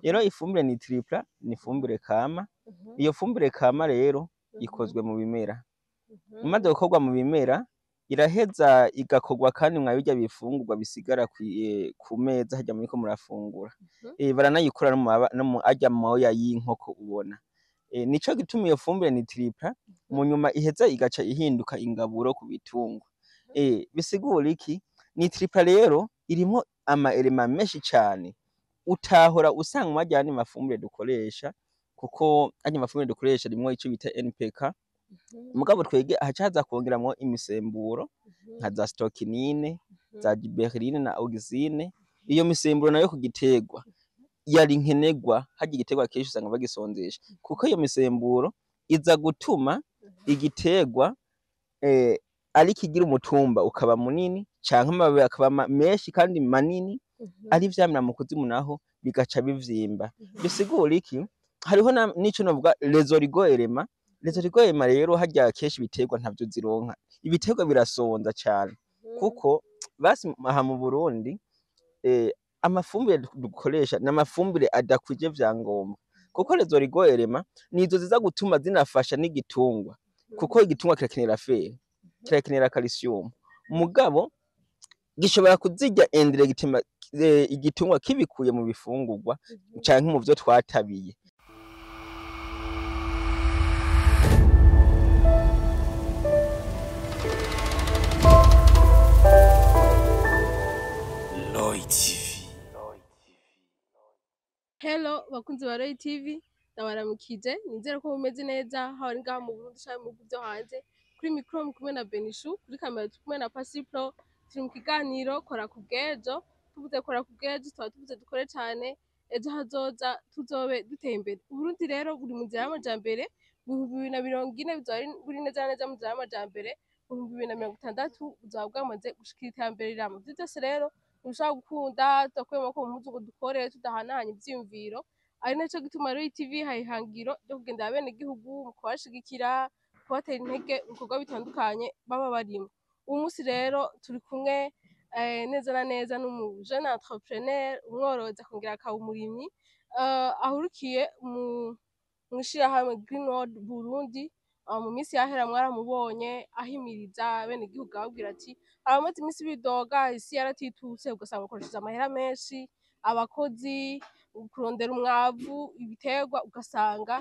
Rero ifumbire nitripla ni ifumbire kama, iyo fumbire kama rero ikozwe mu bimera, imaze gukorwa mu bimera iraheza igakorwa kandi mwa birya bifungurwa bisigara ku meza harya muriko murafungura, baranayikora no mu arya moya y'inkoko ubona, nico gituma iyo fumbire nitripla mu nyuma iheza igaca ihinduka ingaburo ku bitungwa, bisigura iki? Nitripla rero irimwo ama element menshi cane utahora usanga mu arya yandi mafumbire dukoresha, kuko arya mafumbire dukoresha arimwo ico bita NPK, mugabo twebwe haca haza kwongeramwo imisemburo nka za stokinine, za giberine na auxine, iyo misemburo nayo ku giterwa yari nkenerwa, harya igiterwa kenshi usanga bagisonzesha, kuko iyo misemburo iza gutuma igiterwa ari kigira umutumba ukaba munini canke amababi akaba menshi kandi manini, ari vyamira mu kuzimu naho bigaca bivyimba, bisigura iki? Hariho n'ico novuga les oligo-éléments, les oligo-éléments rero harya kenshi ibiterwa ntavyo zironka, ibiterwa birasonza cane, kuko basi aha mu Burundi amafumbire dukoresha n'amafumbire adakwije vyangombwa, kuko les oligo-éléments nizo ziza gutuma zinafasha n'igitungwa, kuko igitungwa kirakenera fer, kirakenera calcium, mugabo gishobora kuzirya indirectement igitungwa kibikuye mu bifungurwa canke mu vyo twatabiye. Hello bakunzi ba Roy TV, ndabaramukije, nizere ko mumeze neza, haba ari ngaha mu Burundi canke mu bihugu vyo hanze. Kuri micro mukumwe na Benishu, kuri kamera tukumwe na Pasipro, turi mu kiganiro kora ku bw'ejo. Tuvuze kora ku bw'ejo tuba tuvuze dukore cane, ejo hazoza tuzobe duteye imbere. Uburundi rero buri mu nzira y'amajambere, mu 2040 buzoba buri neza na neza mu nzira y'amajambere, mu 2060 buzoba bwamaze gushikira iterambere rirama. Ivyo vyose rero ntushobora gukunda tudakuye amaboko mu mpuzu ngo dukore tudahanahanye ivyiyumviro, ari naco gituma Roy TV yihaye ihangiro ryo kugendera abenegihugu mu kubashigikira, kubatera intege mu bikorwa bitandukanye baba barimwo. Uwu musi rero turi kumwe neza na neza n'umu jeune entrepreneur, umworozi akongera akaba umurimyi, ahurikiye mw'ishirahamwe Greenworld Burundi. Mu misi yahera mwaramubonye ahimiriza abenegihugu ababwira ati abamaze imisi bidoga isi yaratitutse, ugasanga ukoresheje amahera menshi, abakozi, kurondera umwavu, ibiterwa ugasanga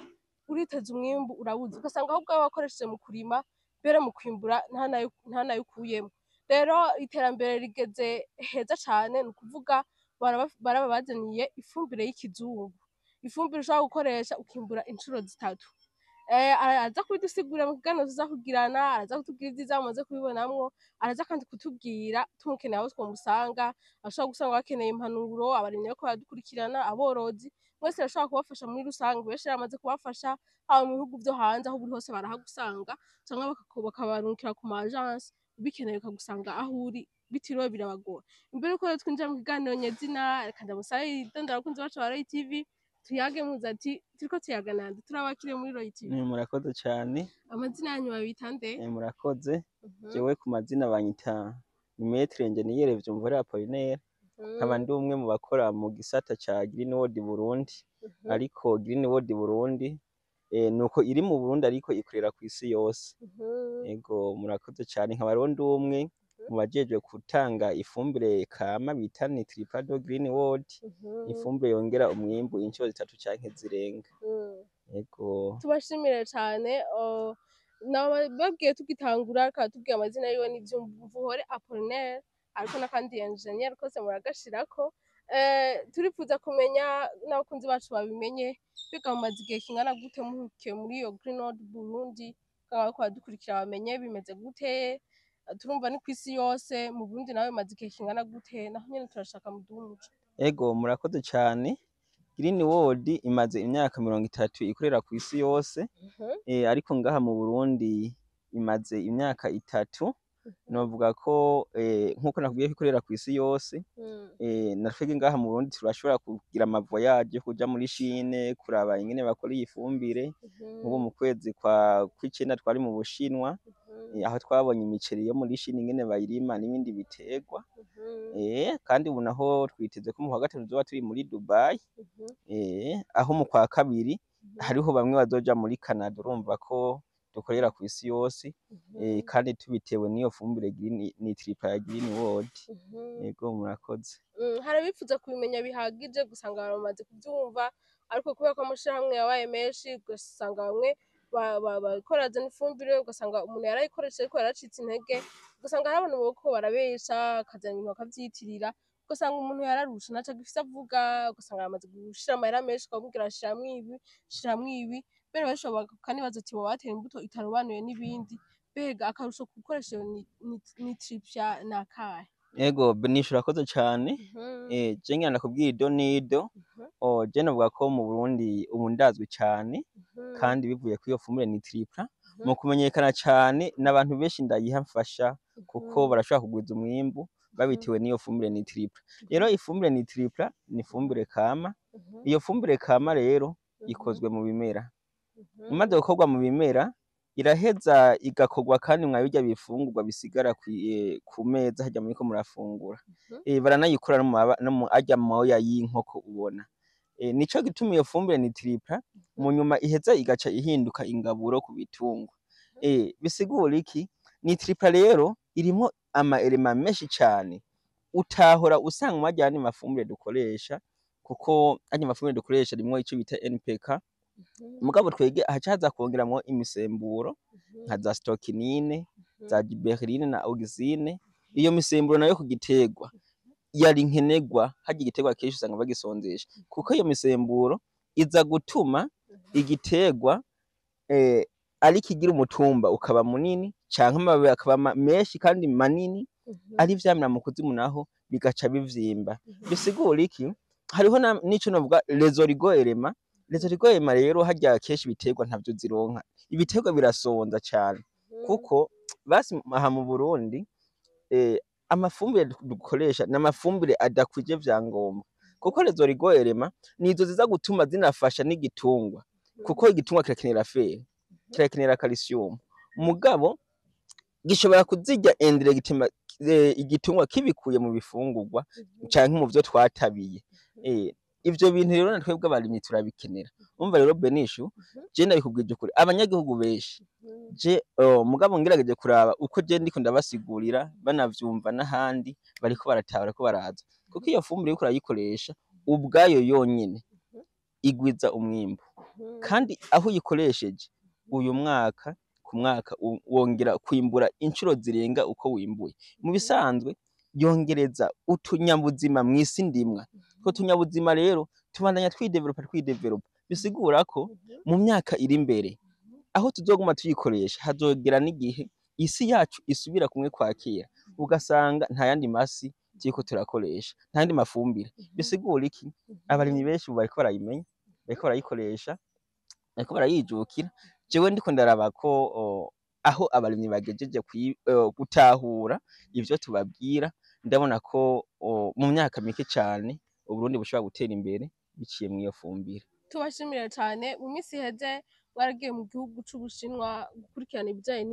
uriteza umwimbu urabuze, ugasanga ahubwo abo wakoresheje mu kurima mbere mu kwimbura nta nayo ukuyemwo. Rero iterambere rigeze heza cane, nukuvuga barabazaniye ifumbire y'ikizungu, ifumbire ushobora gukoresha ukimbura incuro zitatu. Araza kubidusigurira mu kiganiro tuza kugirana, araza kutubwira ivyiza bamaze kubibonamwo, araza kandi kutubwira tumukeneye aho twomusanga, ashobora gusanga bakeneye impanuro, abarimyi bariko baradukurikirana, aborozi, mwese arashobora kubafasha muri rusange, benshi yaramaze kubafasha, haba mu bihugu vyo hanze aho uri hose barahagusanga, canke bakabarungikira ku ma agence, ubikeneye bikagusanga aho uri bitiriwe birabagora. Imbere yuko rero twinjira mu kiganiro nyezina, reka ndamusabe yidondore abakunzi bacu ba Roy TV, tuyage muzi ati turiko tuyaga nande, turabakiriye muri Roy TV. Murakoze cane. Amazina yanyu babita nde? Murakoze, jewe ku mazina banyita ni Maître Ingénieur Vyumvuhore Apollinaire, nkaba ndi umwe mu bakora mu gisata ca Greenworld Burundi, ariko Greenworld Burundi nuko iri mu Burundi ariko ikorera kw'isi yose. Ego murakoze cane, nkaba rero ndi umwe mu bajejwe gutanga ifumbire kama bita Nitripla de Greenworld, ifumbire yongera umwimbu incuro zitatu canke zirenga. Ego. Tubashimire cane, nababwiye tugitangura akaba atubwiye amazina yiwe ni Vyumvuhore Apollinaire, ariko n'akandi Ingénieur kose muragashirako. Turifuza kumenya n'abakunzi bacu babimenye, mbega mumaze igihe kingana gute muhugikiye muri iyo Greenworld Burundi, bariko baradukurikira bamenye bimeze gute? Turumva ni kw'isi yose, mu Burundi naho bimaze igihe kingana gute? Naho nyene turashaka muduhe umuco. Ego murakoze cane. Greenworld imaze imyaka 30 ikorera kw'isi yose, ariko ngaha mu Burundi imaze imyaka 3, novuga ko nkuko nakubwiye ko ikorera kw'isi yose, na twebwe ngaha mu Burundi turashobora kugira ama voyage yo kuja muri Chine kuraba ingene bakora iyi fumbire, nk'ubu mu kwezi kw'icenda twari mu Bushinwa, aho twabonye imiceri yo muri Chine ingene bayirima n'ibindi biterwa, kandi ubu naho twiteze ko mu kwa gatatu tuzoba turi muri Dubai, aho mu kwa kabiri hariho bamwe bazoja muri Canada, urumva ko dukorera kw'isi yose, kandi tubitewe n'iyo fumbire ni tripa ya Green World. Yego murakoze. Hari abifuza kubimenya bihagije gusanga baramaze kuvyumva, ariko kubera ko amashirahamwe yabaye menshi ugasanga bamwe barakoraza n'ifumbire, ugasanga umuntu yarayikoresheje ariko yaracitse intege, ugasanga hari abantu bariko barabesha akazana ibintu bakavyitirira, ugasanga umuntu yararushe ntaco agifise avuga, ugasanga aramaze gushira amahera menshi ukamubwira shiramwo ibi, mbere benshi bakanibaza ati boba batera imbuto itarobanuye n'ibindi, mbega akarusho ku gukoresha iyo nitripya nakahe? Ego Benisha urakoze cane, je ngira ndakubwira ido n'ido, je novuga ko mu Burundi ubu ndazwi cane, kandi bivuye kw'iyo fumbire nitripla, mu kumenyekana cane n'abantu benshi ndayiha mfasha, kuko barashobora kugwiza umwimbu babitewe n'iyo fumbire nitripla. Rero ifumbire nitripla ni ifumbire kama, iyo fumbire kama rero ikozwe mu bimera, imaze gukorwa mu bimera iraheza igakorwa kandi mwa birya bifungurwa bisigara ku meza harya muriko murafungura, baranayikora no mu arya moya y'inkoko ubona, nico gituma iyo fumbire nitripla mu nyuma iheza igaca ihinduka ingaburo ku bitungwa. Bisigura iki? Nitripla rero irimwo ama element menshi cane utahora usanga mu arya yandi mafumbire dukoresha, kuko arya mafumbire dukoresha arimwo ico bita NPK, mugabo twebwe haca haza kwongeramwo imisemburo nka za stokinine, za giberine na auxine. Iyo misemburo nayo ku giterwa yari nkenerwa, harya igiterwa kenshi usanga bagisonzesha, kuko iyo misemburo iza gutuma igiterwa ari kigira umutumba ukaba munini, canke amababi akaba menshi kandi manini, ari vyamira mu kuzimu naho bigaca bivyimba. Bisigura iki? Hariho n'ico novuga les oligo-éléments. Les oligo-éléments rero harya kenshi ibiterwa ntavyo zironka, ibiterwa birasonza cane, kuko basi aha mu Burundi amafumbire dukoresha n'amafumbire adakwije vyangombwa, kuko les oligo-éléments nizo ziza gutuma zinafasha n'igitungwa, kuko igitungwa kirakenera fer, kirakenera calcium, mugabo gishobora kuzirya indirectement igitungwa kibikuye mu bifungurwa canke mu vyo twatabiye. Ivyo bintu rero na twebwe abarimyi turabikenera. Umva rero Benisha, je ndabikubwije ukuri, abanyagihugu benshi mugabo ngerageje kuraba uko je ndiko ndabasigurira banavyumva n'ahandi bariko baratahura, bariko baraza, kuko iyo fumbire uriko urayikoresha ubwayo yonyene igwiza umwimbu, kandi aho uyikoresheje uyu mwaka ku mwaka wongera kwimbura incuro zirenga uko wimbuye. Mu bisanzwe yongereza utunyabuzima mw'isi ndimwa, utwo tunyabuzima rero tubandanya twidevelopa, bisigura ko mu myaka iri imbere aho tuzoguma tuyikoresha hazogera n'igihe isi yacu isubira kumwe kwa kera, ugasanga nta yandi masi turiko turakoresha, nta yandi mafumbire. Bisigura iki? Abarimyi benshi ubu bariko barayimenya, bariko barayikoresha, bariko barayijukira. Jewe ndiko ndaraba ko aho abarimyi bagejeje gutahura ivyo tubabwira, ndabona ko mu myaka mike cane Uburundi bushobora gutera imbere biciye mw'iyo fumbire. Tubashimira cane. Mu misi iheze mwaragiye mu gihugu c'Ubushinwa gukurikirana ibijanye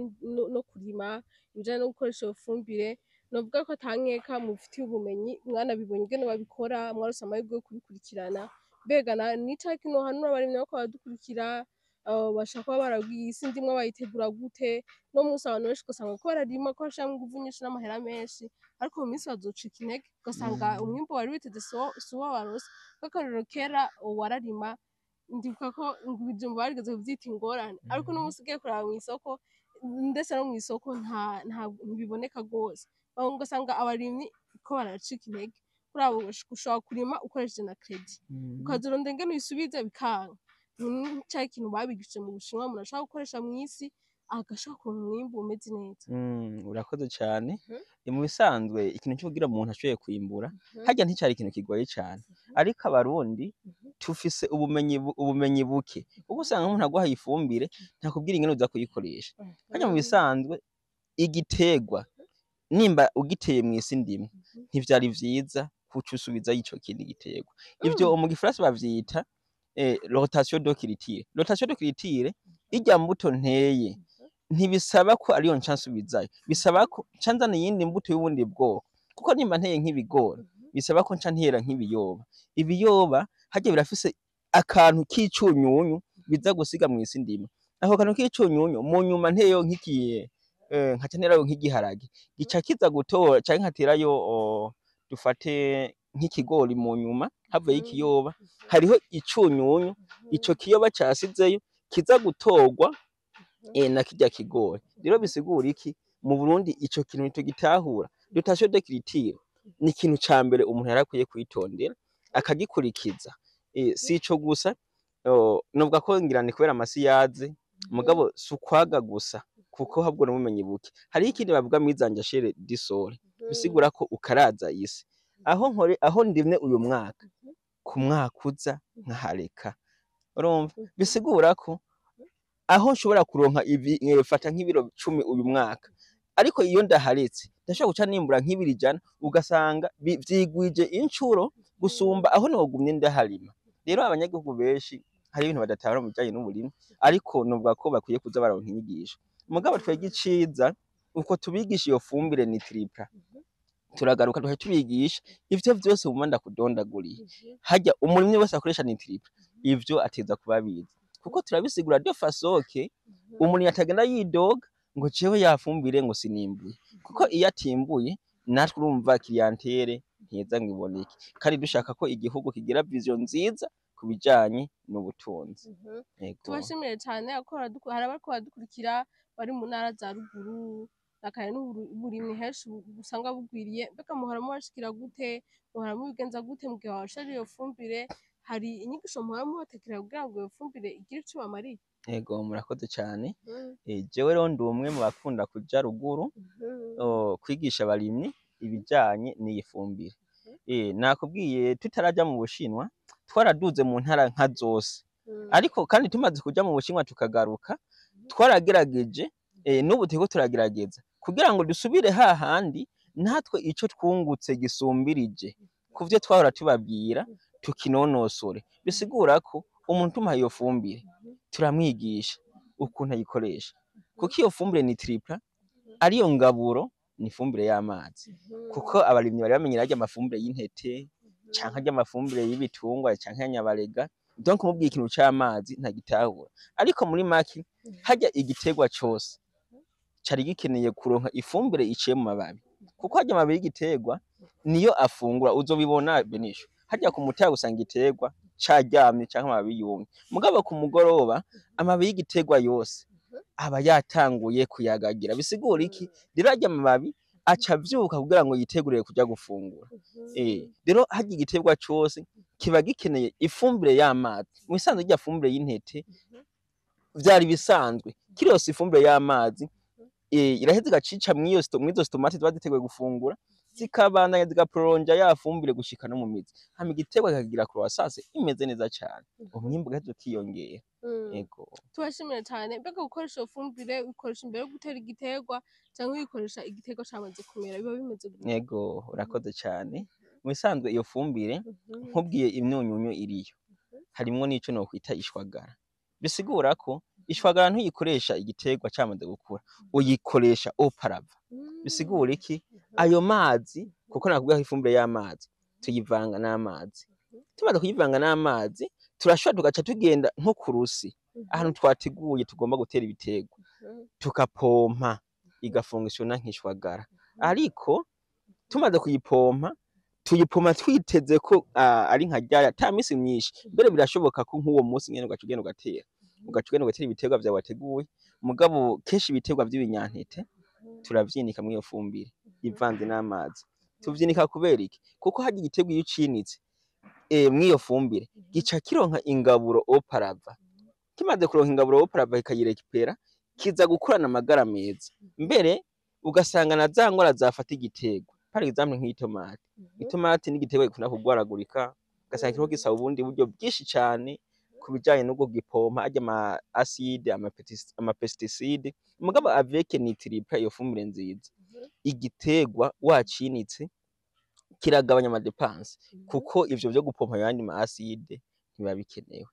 no kurima, ibijanye no gukoresha iyo fumbire, novuga ko ata nkeka mubifitiye ubumenyi, mwanabibonye ingene babikora, mwaronse amahirwe yo kubikurikirana. Mbega n'icahe nohanura abarimyi bariko baradukurikira, bashaka kuba barabwiye isi ndimwa bayitegura gute? No musi abantu benshi ugasanga bariko bararima, bariko barashiramwo inguvu nyinshi n'amahera menshi, ariko mu misi bazocika intege, ugasanga umwimbu wari witeze siwo baronse. Nk'akarorero kera wararima, ndibuka ko ibijumbu barigeze kuvyita ingorane, ariko uno musi ugiye kuraba mw'isoko, ndetse no mw'isoko ntibiboneka gose, ugasanga abarimyi bariko baracika intege. Kuraba ushobora kurima ukoresheje na credit, ukazorondera ingene uyisubiza bikanka. N'icahe kintu babigishije mu Bushinwa umuntu ashobora gukoresha mw'isi agashobora kuronka umwimbu umeze neza. Urakoze cane. Mu bisanzwe ikintu co kugira umuntu ashoboye kwimbura harya nticari ikintu kigoye cane, ariko abarundi tufise ubumenyi buke, kuko usanga umuntu aguhaye ifumbire ntakubwira ingene uza kuyikoresha. Harya mu bisanzwe igiterwa nimba ugiteye mw'isi ndimwe ntivyari vyiza kuca usubizayo ico kindi giterwa. Ivyo mu gifaransa bavyita rotation de culture. Rotation de culture irya mbuto nteye ntibisaba ko ariyo nca nsubizayo, bisaba ko nca nzana iyindi mbuto y'ubundi bwoko, kuko nimba nteye nk'ibigori bisaba ko nca ntera nk'ibiyoba. Ibiyoba harya birafise akantu k'icunyunyu biza gusiga mw'isi ndimwe. Ako kantu k'icunyunyu mu nyuma nteyeyo nkaca nterayo nk'igiharage gica kiza gutora canke nkaterayo dufate nk'ikigori mu nyuma havuyeyo ikiyoba, hariho icunyunyu ico kiyoba casizeyo kiza gutorwa na kirya kigori. Rero bisigura iki? Mu Burundi ico kintu ntitugitahura. Rotation de culture ni ikintu ca mbere umuntu yarakwiye kwitondera akagikurikiza. Si ico gusa, novuga ko ngira ni kubera amasi yaze, mugabo si ukwaga gusa kuko habwo n'ubumenyi buke. Hariho ikindi bavuga mise du sol, bisigura ko ukaraza isi. Aho ndimye uyu mwaka, ku mwaka uza nkahareka. Urumva? Bisigura ko aho nshobora kuronka fata nk'ibiro 10 uyu mwaka, ariko iyo ndaharetse ndashobora guca nimbura nk'ibiro 100 ugasanga vyigwije incuro gusumba aho nogumye ndaharima. Rero abanyagihugu benshi hari ibintu badatahura mu bijanye n'uburimyi, ariko novuga ko bakwiye kuza baronka inyigisho. Mugabo twebwe iciza uko tubigisha iyo fumbire ni tripla, turagaruka tugaca tubigisha ivyo vyose muma ndakudondaguriye. Harya umurimyi wese akoresha ni tripla, ivyo ateza kuba abizi, kuko turabisigura de façon que umuntu atagenda yidoga ngo jewe yafumbire ngo sinimbuye, kuko iyo atimbuye natwe urumva clientele ntiheza ngo iboneke, kandi dushaka ko igihugu kigira vision nziza ku bijanye n'ubutunzi. Tubashimire cane hari abariko baradukurikira bari mu ntara za ruguru, nakare n'uburimyi henshi usanga bugwiriye. Mbega muhora mubashikira gute? Muhora mubigenza gute mu gihe wabashije iyo fumbire? Hari inyigisho muhora mubategekera kugira ngo iyo fumbire igire ico ibamariye? Ego murakoze cane. Jewe rero ndi umwe mu bakunda kuja ruguru kwigisha abarimyi ibijanye n'iyi fumbire. Nakubwiye tutaraja mu Bushinwa twaraduze mu ntara nka zose, ariko kandi tumaze kuja mu Bushinwa tukagaruka twaragerageje, n'ubu turiko turagerageza kugira ngo dusubire hahandi natwe ico twungutse gisumbirije kuvyo twahora tubabwira tukinonosore. Bisigura ko umuntu tumuhaye iyo fumbire turamwigisha ukuntu ayikoresha, kuko iyo fumbire ni tripla, ariyo ngaburo ni ifumbire y'amazi, kuko abarimyi bari bamenyera harya amafumbire y'intete canke harya amafumbire y'ibitungwa canke ya nyabarega, donc umubwiye ikintu c'amazi ntagitahura. Ariko muri make harya igiterwa cose cari gikeneye kuronka ifumbire iciye mu mababi, kuko harya amababi y'igiterwa niyo afungura. Uzobibona Benisho, harya ku mutaga usanga igiterwa caryamye canke amababi yumye, mugabo ku mugoroba amababi y'igiterwa yose aba yatanguye kuyagagira. Bisigura iki? Rero harya amababi aca avyuka kugira ngo yitegurire kuja gufungura. Rero harya igiterwa cose kiba gikeneye ifumbire y'amazi. Mu bisanzwe irya fumbire y'intete vyari bisanzwe kirose ifumbire y'amazi, iraheza igacica mw'izo tomate ziba ziteguye gufungura, zikabandanya zigaprolonja ya fumbire gushika no mu mizi, hama igiterwa kikagira croissance imeze neza cane, umwimbu ugaheza ukiyongera. Ego. Tubashimire cane. Mbega gukoresha iyo fumbire ubikoresha imbere yo gutera igiterwa canke uyikoresha igiterwa camaze kumera, biba bimeze gute? Ego, urakoze cane. Mu bisanzwe iyo fumbire nkubwiye imyunyunyu iriyo, harimwo n'ico nokwita ishwagara. Bisigura ko ishwagara ntuyikoresha igiterwa camaze gukura, uyikoresha auparavant. Bisigura iki? Ayo mazi, kuko nakubwiye ko ifumbire y'amazi tuyivanga n'amazi. Tumaze kuyivanga n'amazi turashobora tugaca tugenda nko ku rusi ahantu twateguye tugomba gutera ibiterwa, tukapompa igafungishona nk'ishwagara. Ariko tumaze kuyipompa tuyipompa twiteze ko ari nka ryaya ata misi myinshi, mbere birashoboka ko nk'uwo munsi nyene ugaca ugenda ugatera ibiterwa vyawe wateguye. Mugabo kenshi ibiterwa vy'ibinyantete turavyinika muri iyo fumbire ivanze n'amazi. Tuvyinika kubera iki? Kuko harya igiterwa iyo ucinitse mw'iyo fumbire gica kironka ingaburo auparavant. Kimaze kuronka ingaburo auparavant kikayirekipera, kiza gukurana amagara meza, mbere ugasanga na za ngwara zafata igiterwa. Par exemple nk'itomate, itomate n'igiterwa gikunda kugwaragurika, ugasanga kiriko gisaba ubundi buryo bwinshi cane ku bijanye n'ubwo gipompa harya ama pesticide. Mugabo avec ni triple iyo fumbire nziza igiterwa wacinitse kiragabanya amadepanse kuko ivyo vyo gupompa ayandi ma acide ntibiba bikenewe.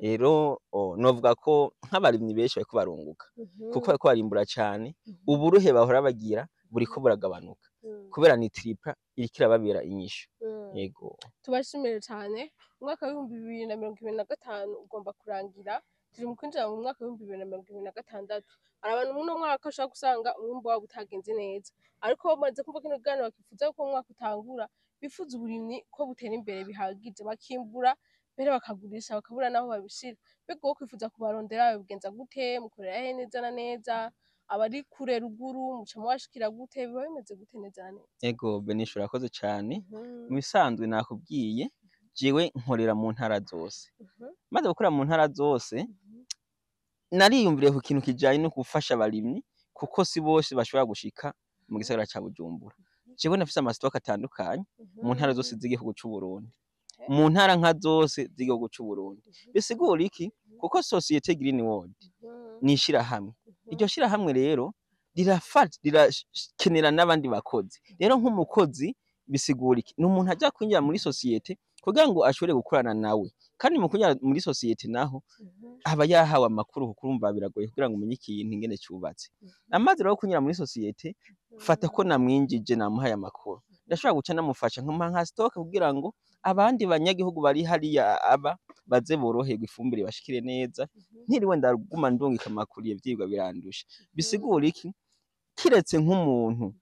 Rero novuga ko nk'abarimyi benshi bariko barunguka kuko bariko barimbura cane, uburuhe bahora bagira buriko buragabanuka kubera ni tripla iriko irababera inyishu. Yego. Tubashimire cane. Umwaka w'ibihumbi 2025 ugomba kurangira, turi mu kwinjira mu mwaka w'ibihumbi 2026. Hari abantu muno mwaka ushobora gusanga umwimbu wabo utagenze neza, ariko bamaze kumva kino kiganiro bakifuza ko umwaka utangura, bifuza uburimyi ko butera imbere bihagije, bakimbura mbere bakagurisha bakabura naho babishira. Mbega wowe kwifuza kubarondera babigenza gute? Mukorera hehe neza na neza? Abari kure ruguru muca mubashikira gute? Biba bimeze gute neza na neza? Ego Benisho urakoze cane. Mu bisanzwe nakubwiye jewe nkorera mu ntara zose. Maze gukora mu ntara zose nariyumviriye ku kintu kijanye no gufasha abarimyi kuko si bose bashobora gushika mu gisagara ca Bujumbura. Jewe nafise amastock atandukanye mu ntara zose z'igihugu c'u Burundi. Mu ntara nka zose z'igihugu c'u Burundi. Bisigura iki? Kuko societe Green World ni ishirahamwe. Iryo shirahamwe rero rirakenera n'abandi bakozi. Rero nk'umukozi bisigura iki? Ni umuntu aja kwinjira muri societe kugira ngo ashobore gukorana nawe. Kandi mu kunyara muri societe naho aba yahawe amakuru kuko urumva biragoye kugira ngo umenye ikintu ingene cyubatse. Amaze rero kunyura muri societe, fata ko namwinjije namuhaye amakuru. Ndashobora guca namufasha nka stock kugira ngo abandi banyagihugu bari hariya baze boroherwe ifumbire bashikire neza, ntiriwe ndaguma ndungika amakuru ivyigwa birandusha. Bisigura iki? Kiretse nk'umuntu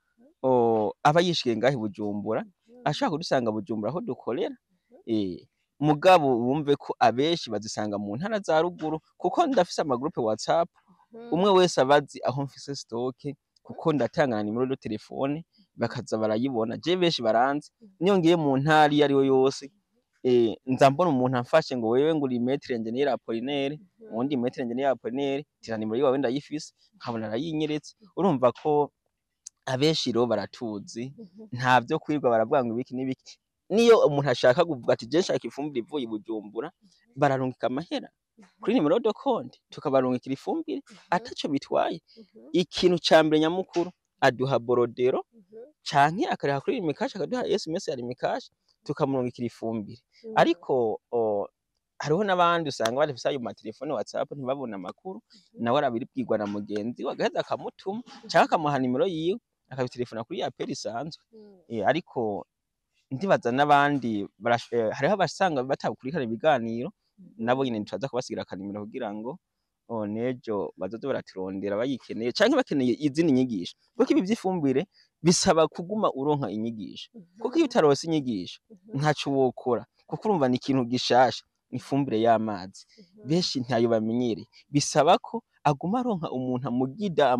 aba yishikiye ngahe Bujumbura, ashaka kudusanga Bujumbura aho dukorera, mugabo wumve ko abenshi bazisanga mu ntara za ruguru kuko ndafise amagroupe WhatsApp, umwe wese abazi aho mfise stock kuko ndatanga na nimero de telefone bakaza barayibona. Je benshi baranze niyo ngiye mu ntara iyo ariyo yose, nza mbona umuntu amfashe ngo wewe nguri maître ingénieur Apollinaire, uwundi maître ingénieur Apollinaire, tira nimero yiwawe ndayifise, nkabona arayinyeretse. Urumva ko abenshi rero baratuzi, nta vyo kwirwa baravuga ngo ibiki n'ibiki. Niyo umuntu ashaka kuvuga ati je nshaka ifumbire ivuye i Bujumbura, bararungika amahera kuri nimero de compte tukabarungikira ifumbire ataco bitwaye. Ikintu ca mbere nyamukuru aduha borodero canke akareha kuri rimikashi akaduha SMS ya rimikashi tukamurungikira ifumbire. Ariko hariho n'abandi usanga badafise ayo matelefone WhatsApp ntibabona amakuru, nawe arabibwirwa na mugenzi we agaheza akamutuma canke akamuha nimero yiwe akabitelefona kuri ya peri isanzwe. Ariko ndibaza n'abandi hariho abasanga batakurikirana ibiganiro, nabo nyene turaza kubasigira akanimero kugira ngo nejo bazoze baraturondera bayikeneye canke bakeneye izindi nyigisho. Kuko ibi vy'ifumbire bisaba kuguma uronka inyigisho, kuko iyo utarose inyigisho ntaco wokora, kuko urumva ni ikintu gishasha. Ifumbire y'amazi benshi ntayo bamenyereye, bisaba ko aguma aronka umuntu amugida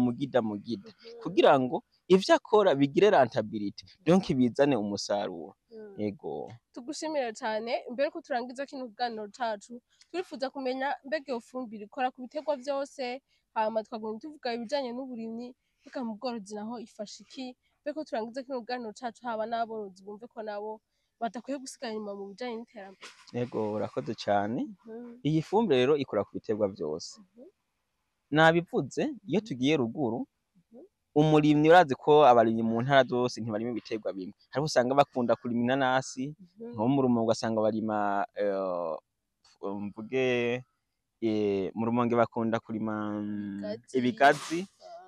kugira ngo ivyo akora bigire rentabilité, donc bizane umusaruro. Yego. Tugushimira cyane. Mbere ko turangiza kino kiganiro cacu, turifuza kumenya mbega iyo fumbire ikora ku biterwa vyose, hama twagomba tuvuga ibijanye n'uburimyi, reka mu bworozi naho ifasha iki? Mbere ko turangiza kino kiganiro cacu, haba n'aborozi bumve ko nabo badakwiye gusigara inyuma mu bijanye n'iterambere. Yego urakoze cane. Iyi fumbire rero ikora ku biterwa vyose. Nabivuze iyo tugiye ruguru, umurimyi urazi ko abarimyi mu ntara zose ntibarima ibiterwa bimwe. Hariho usanga bakunda kurima inanasi, nko mu Rumonge ugasanga barima mvuge mu Rumonge bakunda kurima ibigazi.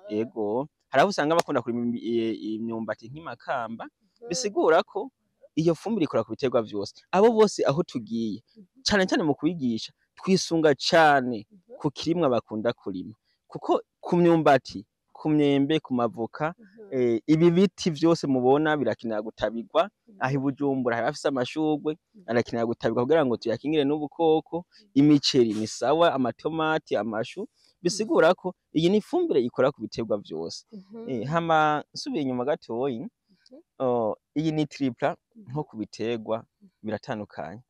Yego. Hariho usanga bakunda kurima imyumbati nk'imakamba. Bisigura ko iyo fumbire ikora ku biterwa vyose. Abo bose aho tugiye cane cane mu kubigisha twisunga cane ku kirimwa bakunda kurima, kuko ku myumbati, ku myembe, ku mavoka, ibi biti vyose mubona birakenera gutabirwa. Aho i Bujumbura harafise amashurwe arakenera gutabirwa kugira ngo tuyakingire n'ubukoko. Imiceri ni sawa, amatomati, amashu. Bisigura ko iyi ni fumbire ikora ku biterwa vyose. Hama nsubiye inyuma gatoyi, iyi ni tripla nko ku biterwa biratandukanye.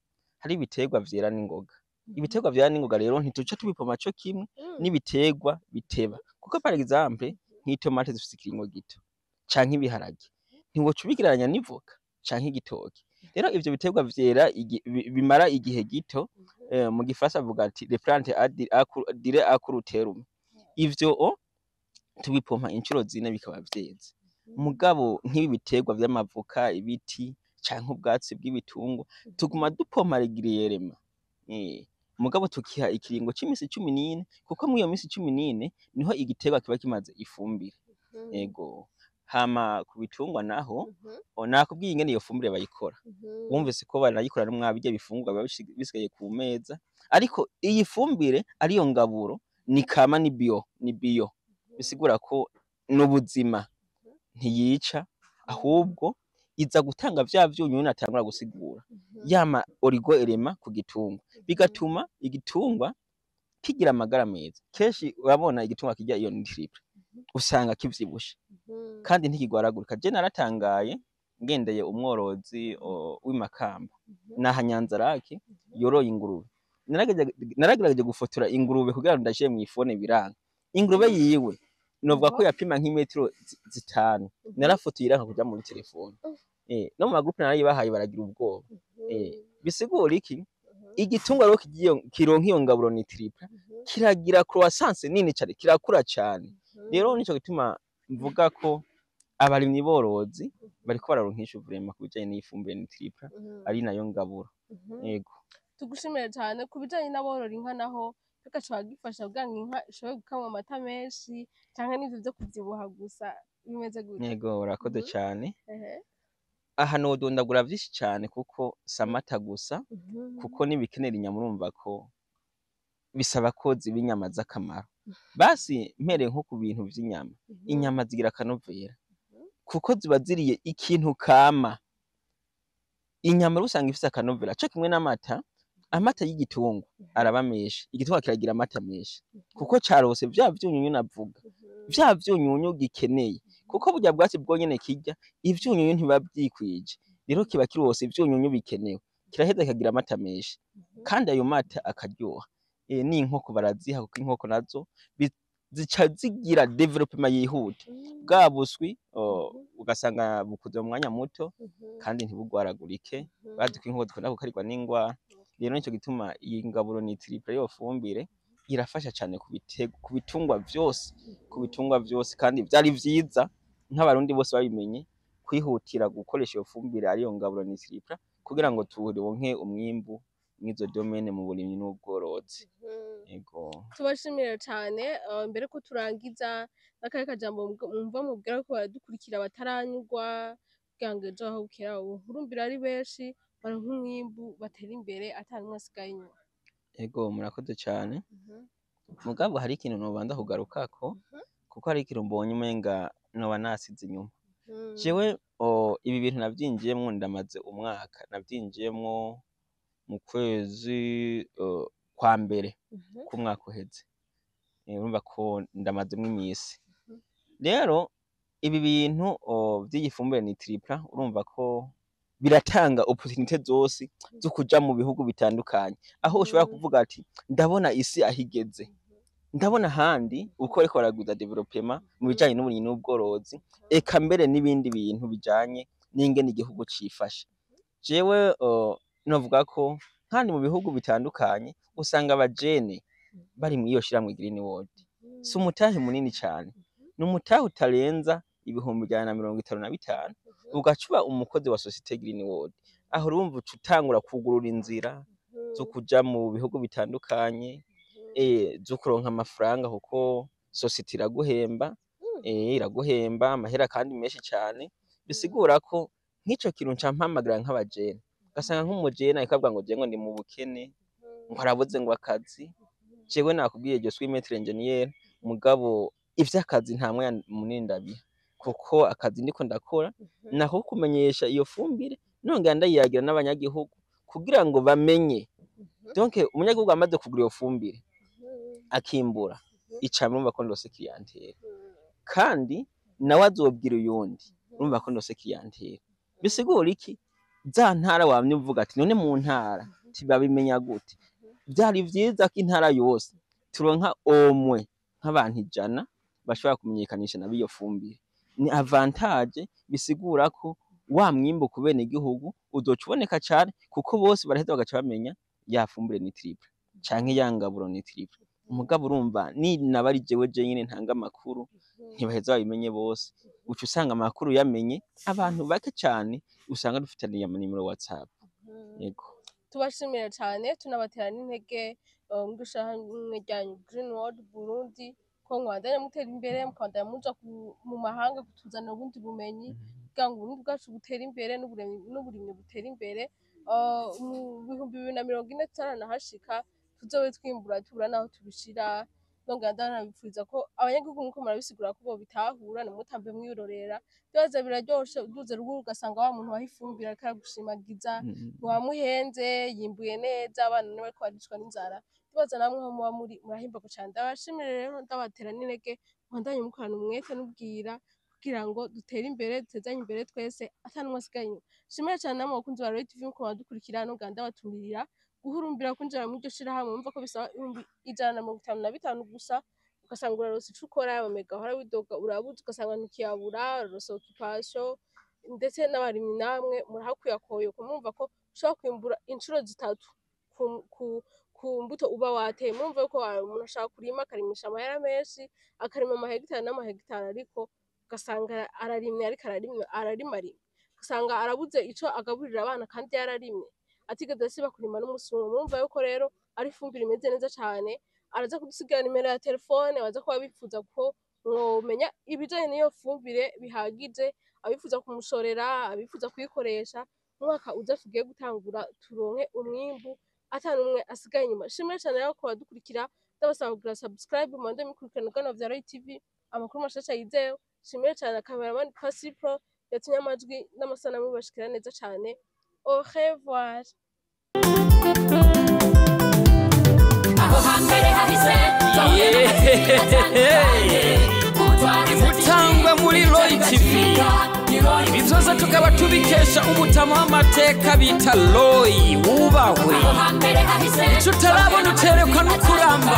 Hari ibiterwa vyera n'ingoga. Ibiterwa vyera n'ingoga rero ntituca tubipoma co kimwe n'ibiterwa biteba, kuko par exemple nk'itomate zifise ikiringo gito canke ibiharage ntiwoca ubigereranya n'ivoka canke igitoki. Rero ivyo biterwa vyera bimara igihe gito, mu Gifaransa bavuga ati les plantes à court terme. Ivyo tubipompa incuro 4 bikaba vyeze. mugabo nk'ibi biterwa vy'amavoka, ibiti canke ubwatsi bw'ibitungwa tuguma dupompa regiriyerema, mugabo tukiha ikiringo c'imisi 14 kuko mw'iyo misi 14 niho igiterwa kiba kimaze ifumbire, ego. Hama ku bitungwa naho nakubwiye ingene iyo fumbire bayikora, wumvise ko banayikora no mwa birya bifungurwa biba bisigaye ku meza, ariko iyi fumbire ariyo ngaburo ni kama ni bio, bisigura ko n'ubuzima ntiyica ahubwo iza gutanga vya vyunyunyu natangura gusigura, yama origo elema ku gitungwa, bigatuma igitungwa kigira amagara meza. Kenshi urabona igitungwa kirya iyo nitriple usanga kivyibushe kandi ntikigwaragurika. Je naratangaye ngendeye umworozi w'imakamba naha Nyanzarake yoroye ingurube, naragerageje gufotora ingurube kugira ngo ndashire mw'ifone biranga. Ingurube yiwe novuga ko yapima nk'imetero 5, narafotoye iranka kuja muri telefone, no mu magroupe narayibahaye baragira ubwoba, bisigura iki? Igitungwa rero kironka iyo ngaburo nitriple kiragira croissance nini cane, kirakura cane. Rero nico gituma mvuga ko abarimyi borozi bariko bararonka inyishu vraiment ku bijanye n'ifumbire nitriple ari nayo ngaburo, yego. Tugushimire cane ku bijanye n'aborora inka naho bigashobora gifasha kugira ngo inka ishobore gukamwa amata menshi canke n'ivyo vyo kuvyibuha gusa bimeze gute? Yego urakoze cane. Aha nodondagura vyinshi cane kuko samata gusa, kuko nibikenera inyama urumva ko bisaba ko ziba inyama z'akamaro. Basi mpereye nko ku bintu vy'inyama, inyama zigira akanovera kuko ziba ziriye ikintu kama. Inyama usanga ifise akanovera co kimwe n'amata. Amata y'igitungwa araba menshi, igitungwa kiragira amata menshi kuko carose vya vyunyunyu navuga, vya vyunyunyu gikeneye, kuko burya bwatsi bwonyene kirya ivyunyunyu ntibiba vyikwije, rero kiba kirose ivyunyunyu bikenewe, kiraheza kikagira amata menshi kandi ayo mata akaryoha. N'inkoko baraziha kuko inkoko nazo zica zigira development yihuta, bwa buswi ugasanga bukuze mu mwanya muto kandi ntibugwaragurike, bazi ko inkoko zikunda gukarirwa n'ingwara. Rero nico gituma iyi ngaburo nitriple yo fumbire irafasha cane ku bitungwa vyose, kandi vyari vyiza nk'abarundi bose babimenye kwihutira gukoresha iyo fumbire ariyo ngaburo nitriple kugira ngo turonke umwimbu mw'izo domaine mu burimyi n'ubworozi, yego. Tubashimire cane. Mbere ko turangiza n'akahe kajambo mwumva mubwira ko baradukurikira bataranyurwa kugira ngo ejo aho bukera ubuhurumbira ari benshi baronke umwimbu batera imbere ata n'umwe asigaye inyuma? Ego murakoze cane. Mugabo hari ikintu nobanza kugarukako kuko hari ikintu mbonye umenga noba nasize inyuma. Jewe ibi bintu navyinjiyemwo ndamaze umwaka, navyinjiyemwo mu kwezi kwa mbere k'umwaka uheze, urumva ko ndamazemwo imisi. Rero ibi bintu vy'iyi fumbire nitriple urumva ko biratanga opportunité zose zo kuja mu bihugu bitandukanye, aho ushobora kuvuga ati ndabona isi ahigeze, ndabona handi uko ariko baragwiza development mu bijanye n'uburimyi n'ubworozi, eka mbere n'ibindi bintu bijanye n'ingene igihugu cifashe. Jewe novuga ko kandi mu bihugu bitandukanye usanga abajene bari mw'iyo shiramwe Green World. Si umutahe munini cane, ni umutahe utarenza ibihumbi 155 ugacuba umukozi wa societe Green World. Aho urumva uca utangura kugurura inzira zo kuja mu bihugu bitandukanye, zo kuronka amafaranga kuko societe iraguhemba, iraguhemba amahera kandi menshi cane. Bisigura ko nk'ico kintu nca mpamagara nk'abajene, ugasanga nk'umujene ariko avuga ngo je ngo ndi mu bukene, ngo arabuze ngo akazi. Jewe nakubwiye je suis maître ingénieur, mugabo ivy'akazi nta mwanya munini ndabiha kuko akazi ndiko ndakora nako kumenyesha iyo fumbire nongera ndayiyagira n'abanyagihugu kugira ngo bamenye. Donc umunyagihugu amaze kugura iyo fumbire akimbura, ica murumva ko ndose clientèle kandi nawe azobwira uyundi, urumva ko ndose clientèle. Bisigura iki? Za ntara wamye uvuga ati none mu ntara tibabimenya gute? Vyari vyiza ko intara yose turonka omwe nk'abantu 100 bashobora kumenyekanisha nabo iyo fumbire. Ni avantage, bisigura ko wa mwimbu ku bene igihugu uzoca uboneka cane kuko bose baraheza bagaca bamenya ya fumbire nitriple canke ya ngaburo nitriple. Umugabo urumva ni nabari jewe nyene ntanga amakuru ntibaheza babimenye bose, uca usanga amakuru yamenye abantu bake cyane usanga dufitaniye amanimero WhatsApp. Yego tubashimira cyane tunabatera n'intege mw'ishyirahamwe ryanyu Green World Burundi ko mwandanya mutera imbere mukandanya muja mu mahanga kutuzanira ubundi bumenyi kugira ngo uburundi bwacu butere imbere n'uburimyi butere imbere. Mu 2040 tutaranahashika tuzobe twimbura tubura naho tubishira. Nongera ndanabipfuriza ko abanyagihugu nkuko murabisigura ko bitahura nimutambe mwirorera byoza biraryoshe uduze ruguru ugasanga wa muntu wahifumbira akagushimagiza wamuhenze yimbuye neza abana niwe ko baricwa n'inzara tubaza namwe ho muba murahimba cyane. Ndabashimire rero ndabatera n'intege mwandanye mukorana umwete n'ubwira kugira ngo dutere imbere dutezanye imbere twese atanumwe asigaye inyuma. Shimira cyane namwe bakunzi ba Royal TV ko badukurikira no ganda batumira guhurumbira kwinjira mu iryo shirahamwe mumva ko bisaba 155 gusa ugasanga urarose ico ukora aba mega hora widoga urabuze ugasanga ntikiyabura urarose occupation ndetse n'abarimyi namwe murahakuyakoyo kumumva ko ushobora kwimbura inshuro zitatu ku mbuto uba wateye. Mumva ko umuntu ashaka kurima akarimisha amahera menshi akarima amahegitari n'amahegitari ariko ugasanga ararimye ariko ararima ugasanga arabuze ico agaburira abana kandi yararimye atigeze asiba kurima n'umusungu. Mumva yuko rero ari ifumbire imeze neza cyane. Araza kudusigira nimero ya telefone baza kuba bifuza ko mwomenya ibijanye n'iyo fumbire bihagije, abifuza kumushorera abifuza kuyikoresha umwaka uza tugiye gutangura turonke umwimbu atanumwe asigaye inyuma. Shimira cyane rero ko badukurikira ndabasaba kugira subscribe mwande mikurikirana kano vya Royal TV amakuru mashasha yizewe. Shimira cyane cameraman Pasi Pro yatumye amajwi n'amasanamu bashikira neza cyane. Au revoir. Mutangwa muri Royal TV ibi vyose tukaba tubikesha umutama w'amateka bita Roy wubahwe. Ico utarabona uterekwa no kuramba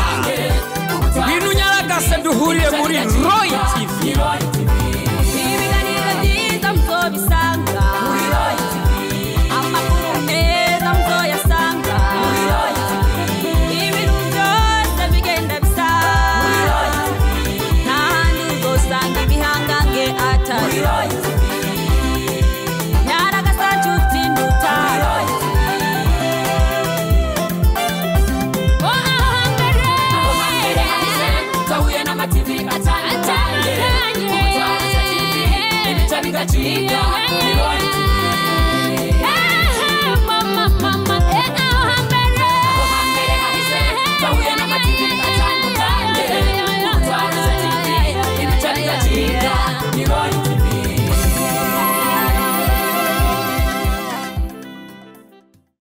bintu nyaragase duhuriye muri Roy.